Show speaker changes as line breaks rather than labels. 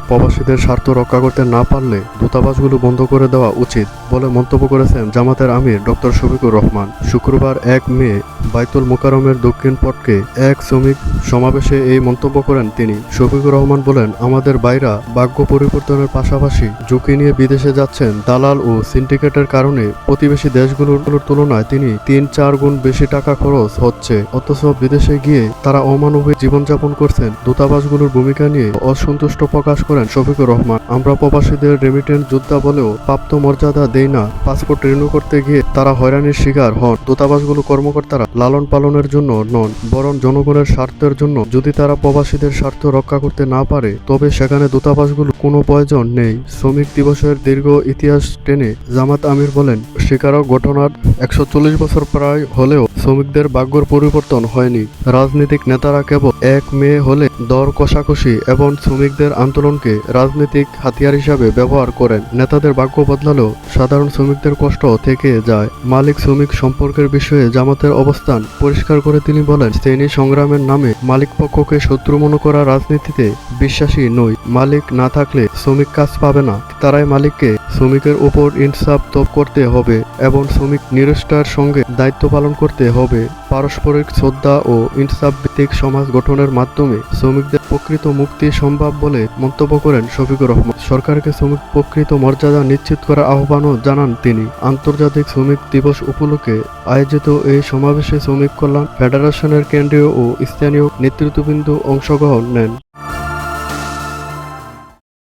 প্রবাসীদের স্বার্থ রক্ষা করতে না পারলে দূতাবাসগুলো বন্ধ করে দেওয়া উচিত বলে মন্তব্য করেছেন জামাতের আমির ডক্টর শফিকুর রহমান। শুক্রবার 1 মে বাইতুল মোকাররমের দক্ষিণ পটকে এক শ্রমিক সমাবেশে এই মন্তব্য করেন তিনি। শফিকুর রহমান বলেন, আমাদের বাইরা ভাগ্য পরিবর্তনের পাশাপাশি ঝুঁকি নিয়ে বিদেশে যাচ্ছেন। দালাল ও সিন্ডিকেটের কারণে প্রতিবেশী দেশগুলোর তুলনায় তিনি 3-4 গুণ বেশি টাকা খরচ হচ্ছে, অথচ বিদেশে গিয়ে তারা অমানবিক জীবনযাপন করছেন। দূতাবাসগুলোর ভূমিকা নিয়ে অসন্তুষ্ট প্রকাশ করেন শফিকুর রহমান। আমরা প্রবাসীদের রেমিটেন্স যোদ্ধা বলেও প্রাপ্ত মর্যাদা দেই না। পাসপোর্ট রিনিউ করতে গিয়ে তারা হয়রানির শিকার হন। দূতাবাসগুলো কর্মকর্তারা লালন পালনের জন্য নন, বরং জনগণের স্বার্থের জন্য। যদি তারা প্রবাসীদের স্বার্থ রক্ষা করতে না পারে তবে সেখানে দূতাবাসগুলো কোনো প্রয়োজন নেই। শ্রমিক দিবসের দীর্ঘ ইতিহাস টেনে জামাত আমির বলেন, স্বীকারক ঘটনার 140 বছর প্রায় হলেও শ্রমিকদের ভাগ্যর পরিবর্তন হয়নি। রাজনৈতিক নেতারা কেবল 1 মে হলে দর কষাকষি এবং শ্রমিকদের আন্দোলনকে রাজনৈতিক হাতিয়ার হিসাবে ব্যবহার করেন। নেতাদের ভাগ্য বদলালেও সাধারণ শ্রমিকদের কষ্ট থেকে যায়। মালিক শ্রমিক সম্পর্কের বিষয়ে জামাতের অবস্থান পরিষ্কার করে তিনি বলেন, শ্রেণী সংগ্রামের নামে মালিক পক্ষকে শত্রু মনে করা রাজনীতিতে বিশ্বাসী নই। মালিক না থাকলে শ্রমিক কাজ পাবে না। তারাই মালিককে শ্রমিকের উপর ইনসাফ তব করতে হবে এবং শ্রমিক নিরষ্ঠার সঙ্গে দায়িত্ব পালন করতে হবে। পারস্পরিক শ্রদ্ধা ও ইনসাফ ভিত্তিক সমাজ গঠনের মাধ্যমে শ্রমিকদের প্রকৃত মুক্তি সম্ভব বলে মন্তব্য করেন শফিকুর রহমান। সরকারকে শ্রমিক প্রকৃত মর্যাদা নিশ্চিত করার আহ্বানও জানান তিনি। আন্তর্জাতিক শ্রমিক দিবস উপলক্ষে আয়োজিত এই সমাবেশে শ্রমিক কল্যাণ ফেডারেশনের কেন্দ্রীয় ও স্থানীয় নেতৃত্ববৃন্দ অংশগ্রহণ নেন।